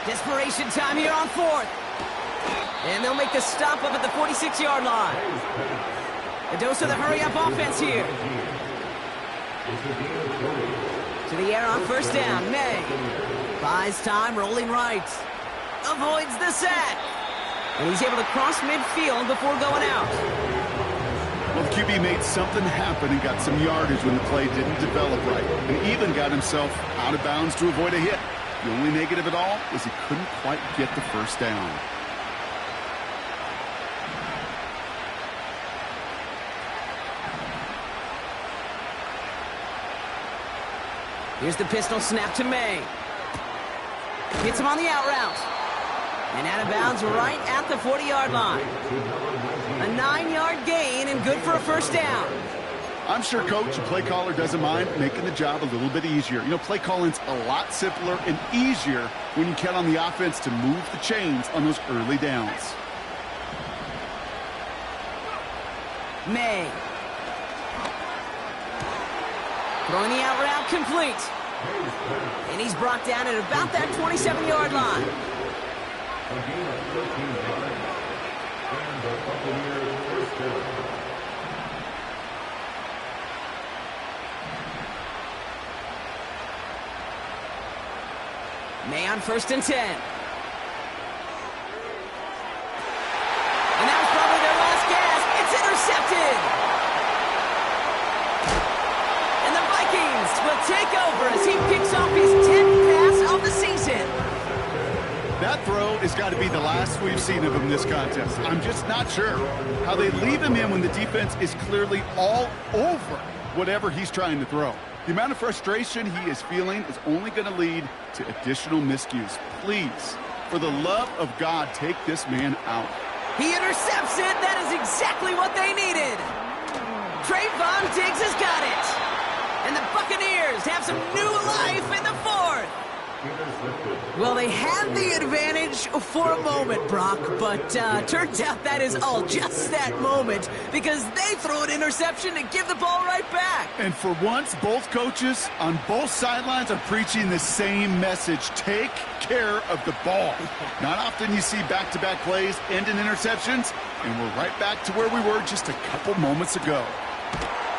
Desperation time here on 4th. And they'll make the stop up at the 46-yard line. A dose of the hurry-up offense here. To the air on first down, May. Buys time, rolling right. Avoids the sack. And he's able to cross midfield before going out. Well, the QB made something happen and got some yardage when the play didn't develop right. And even got himself out of bounds to avoid a hit. The only negative at all is he couldn't quite get the first down. Here's the pistol snap to May. Hits him on the out route. And out of bounds right at the 40-yard line. A 9-yard gain and good for a first down. I'm sure coach and play caller doesn't mind making the job a little bit easier. You know, play calling's a lot simpler and easier when you count on the offense to move the chains on those early downs. May. Throwing the out route complete. And he's brought down at about that 27-yard line. May on 1st and 10. And that was probably their last gasp. It's intercepted. And the Vikings will take over as he picks off his 10th pass of the season. That throw has got to be the last we've seen of him this contest. I'm just not sure how they leave him in when the defense is clearly all over whatever he's trying to throw. The amount of frustration he is feeling is only going to lead to additional miscues. Please, for the love of God, take this man out. He intercepts it. That is exactly what they needed. Trayvon Diggs has got it. And the Buccaneers have some new life in the 4th. Well, they had the advantage for a moment, Brock, but turns out that is all just that moment because they throw an interception to give the ball right back. And for once, both coaches on both sidelines are preaching the same message. Take care of the ball. Not often you see back-to-back plays end in interceptions, and we're right back to where we were just a couple moments ago.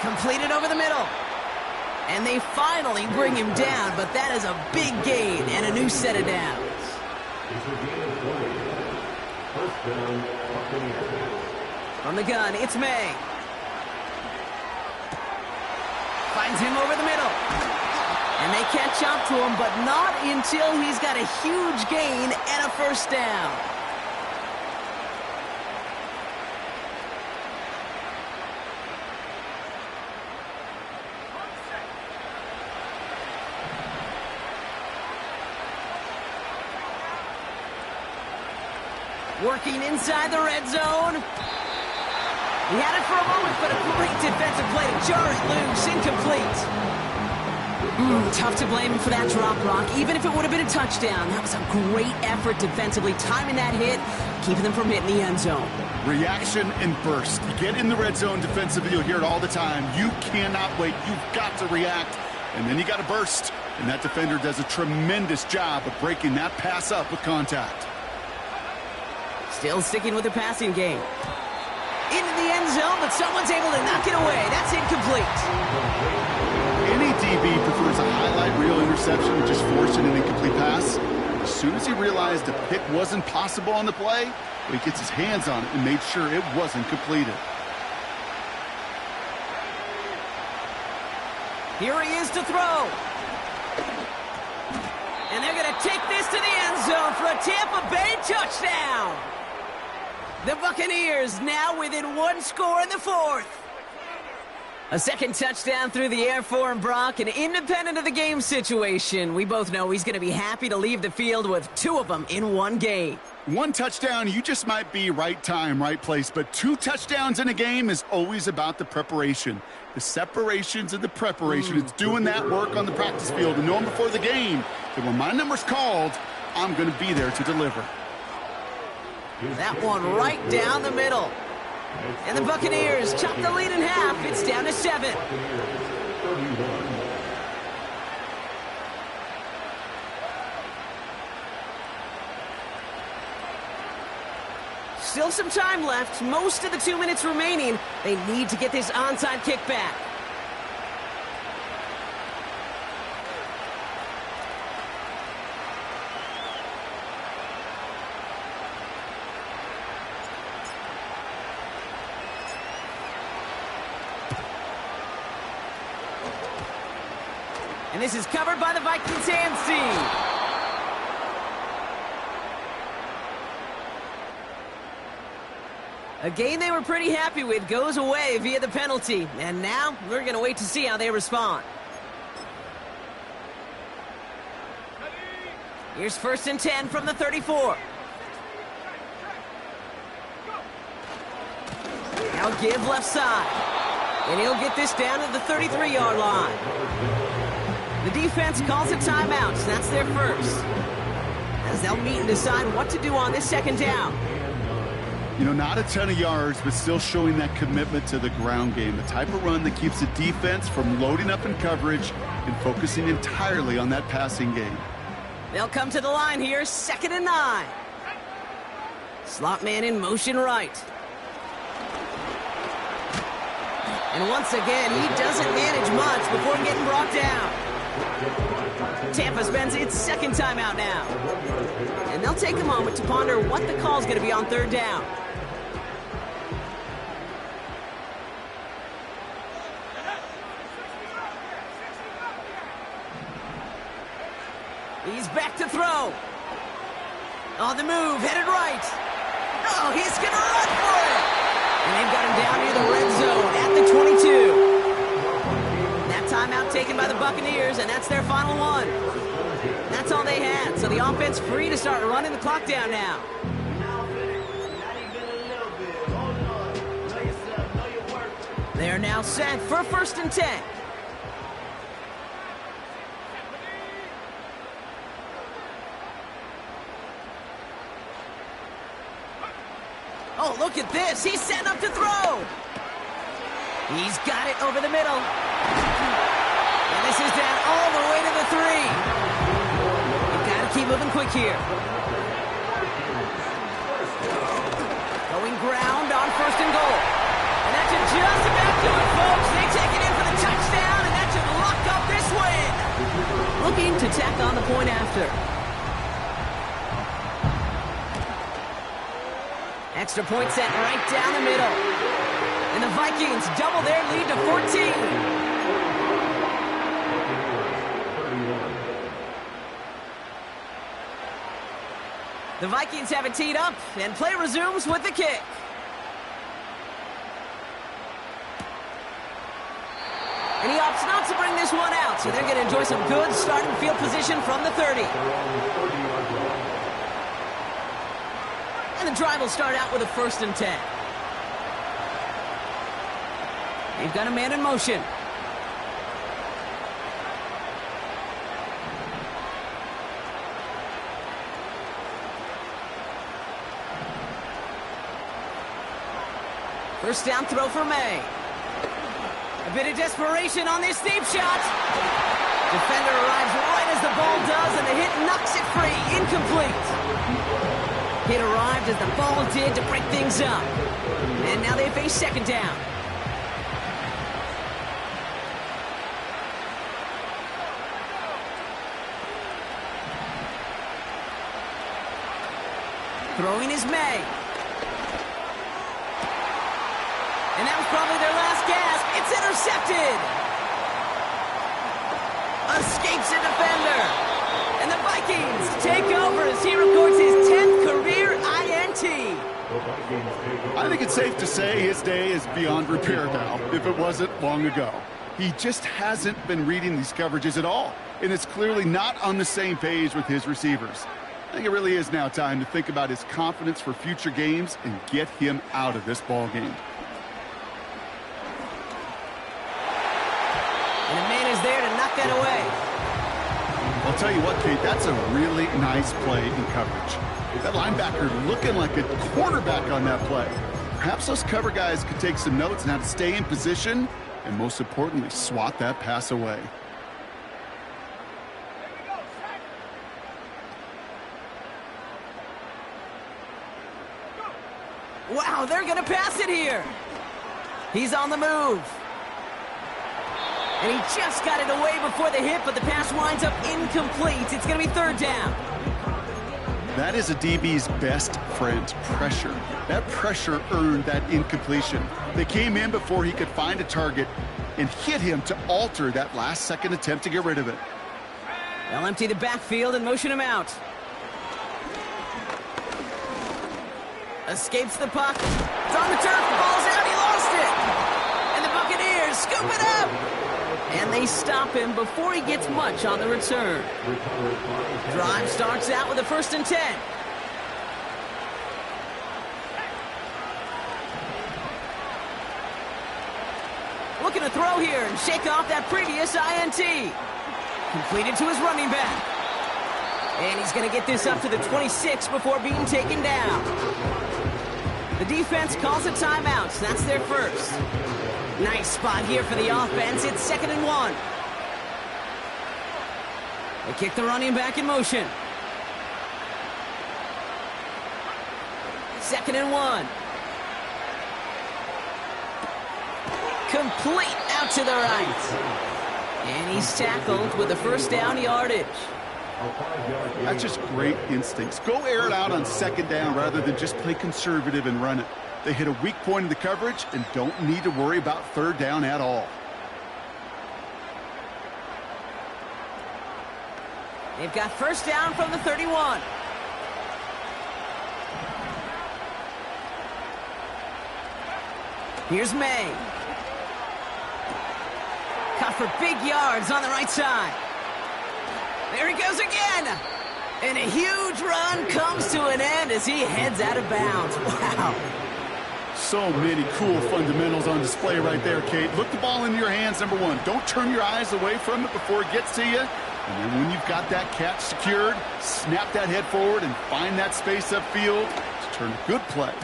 Completed over the middle. And they finally bring him down, but that is a big gain and a new set of downs. From the gun, it's May. Finds him over the middle. And they catch up to him, but not until he's got a huge gain and a first down. Working inside the red zone. He had it for a moment, but a great defensive play to jar it loose. Incomplete. Tough to blame him for that drop, Brock. Even if it would have been a touchdown, that was a great effort defensively, timing that hit, keeping them from hitting the end zone. Reaction and burst. You get in the red zone defensively, you'll hear it all the time. You cannot wait. You've got to react, and then you got to burst. And that defender does a tremendous job of breaking that pass up with contact. Still sticking with the passing game. Into the end zone, but someone's able to knock it away. That's incomplete. Any DB prefers a highlight reel interception to just forcing an incomplete pass. As soon as he realized a pick wasn't possible on the play, he gets his hands on it and made sure it wasn't completed. Here he is to throw. And they're going to take this to the end zone for a Tampa Bay touchdown. The Buccaneers now within one score in the 4th. A second touchdown through the air for him, Brock, and independent of the game situation, we both know he's going to be happy to leave the field with 2 of them in one game. One touchdown, you just might be right time, right place, but 2 touchdowns in a game is always about the preparation. The separations and the preparation. It's doing that work on the practice field and knowing before the game that when my number's called, I'm going to be there to deliver. That one right down the middle. And the Buccaneers chop the lead in half. It's down to 7. still some time left. Most of the 2 minutes remaining. They need to get this onside kick back. And this is covered by the Vikings hand team. A game they were pretty happy with goes away via the penalty. And now we're going to wait to see how they respond. Here's 1st and 10 from the 34. Now give left side. And he'll get this down to the 33-yard line. The defense calls a timeout, so that's their first. As they'll meet and decide what to do on this 2nd down. You know, not a ton of yards, but still showing that commitment to the ground game. The type of run that keeps the defense from loading up in coverage and focusing entirely on that passing game. They'll come to the line here, 2nd and 9. Slot man in motion right. And once again, he doesn't manage much before getting brought down. Tampa spends its 2nd timeout now. And they'll take a moment to ponder what the call's going to be on 3rd down. He's back to throw. On the move, headed right. Oh, he's going to run for it. And they've got him down near the red zone at the 22. That timeout taken by the Buccaneers, and that's their final one. That's all they had, so the offense free to start running the clock down now. They're now set for 1st and 10. Oh, look at this. He's setting up to throw. He's got it over the middle. And this is down all the way to the 3. You've got to keep moving quick here. Going ground on 1st and goal. And that should just about do it, folks. They take it in for the touchdown, and that should lock up this win. Looking to tack on the point after. Extra point set right down the middle. And the Vikings double their lead to 14. The Vikings have it teed up, and play resumes with the kick. And he opts not to bring this one out, so they're going to enjoy some good starting field position from the 30. And the drive will start out with a 1st and 10. They've got a man in motion. First down throw for May. A bit of desperation on this deep shot. Defender arrives right as the ball does, and the hit knocks it free. Incomplete. Hit arrived as the ball did to break things up. And now they face 2nd down. Throwing is May. And that was probably their last gasp. It's intercepted. Escapes a defender. And the Vikings take over as he records his 10th career INT. I think it's safe to say his day is beyond repair now, if it wasn't long ago. He just hasn't been reading these coverages at all, and it's clearly not on the same page with his receivers. I think it really is now time to think about his confidence for future games and get him out of this ball game. And the man is there to knock that away. I'll tell you what, Kate, that's a really nice play in coverage. That linebacker looking like a quarterback on that play. Perhaps those cover guys could take some notes on how to stay in position and, most importantly, swat that pass away. Wow, they're going to pass it here. He's on the move. And he just got it away before the hit, but the pass winds up incomplete. It's going to be third down. That is a DB's best friend, pressure. That pressure earned that incompletion. They came in before he could find a target and hit him to alter that last-second attempt to get rid of it. They'll empty the backfield and motion him out. Escapes the puck. It's on the turf. The ball's out. He lost it. And the Buccaneers scoop it up. And they stop him before he gets much on the return. Drive starts out with a 1st and 10. Looking to throw here and shake off that previous INT. Completed to his running back. And he's going to get this up to the 26 before being taken down. The defense calls a timeout. So that's their first. Nice spot here for the offense. It's 2nd and 1. They kick the running back in motion. 2nd and 1. Complete out to the right. And he's tackled with a 1st down yardage. That's just great instincts. Go air it out on 2nd down rather than just play conservative and run it. They hit a weak point in the coverage and don't need to worry about 3rd down at all. They've got 1st down from the 31. Here's May. Cut for big yards on the right side. There he goes again. And a huge run comes to an end as he heads out of bounds. Wow. So many cool fundamentals on display right there, Kate. Look the ball into your hands, number one. Don't turn your eyes away from it before it gets to you. And then when you've got that catch secured, snap that head forward and find that space upfield to turn a good play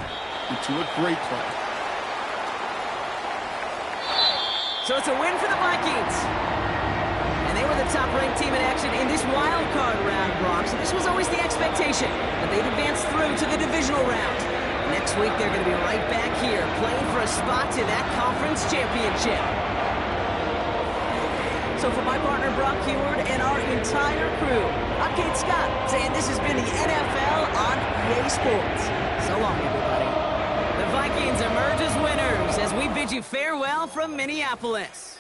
into a great play. So it's a win for the Vikings. And they were the top-ranked team in action in this wild card round, Brock. So this was always the expectation, that they'd advance through to the divisional round. Next week, they're going to be right back here, playing for a spot to that conference championship. So for my partner, Brock Heward, and our entire crew, I'm Kate Scott, saying this has been the NFL on EA Sports. So long, everybody. The Vikings emerge as winners as we bid you farewell from Minneapolis.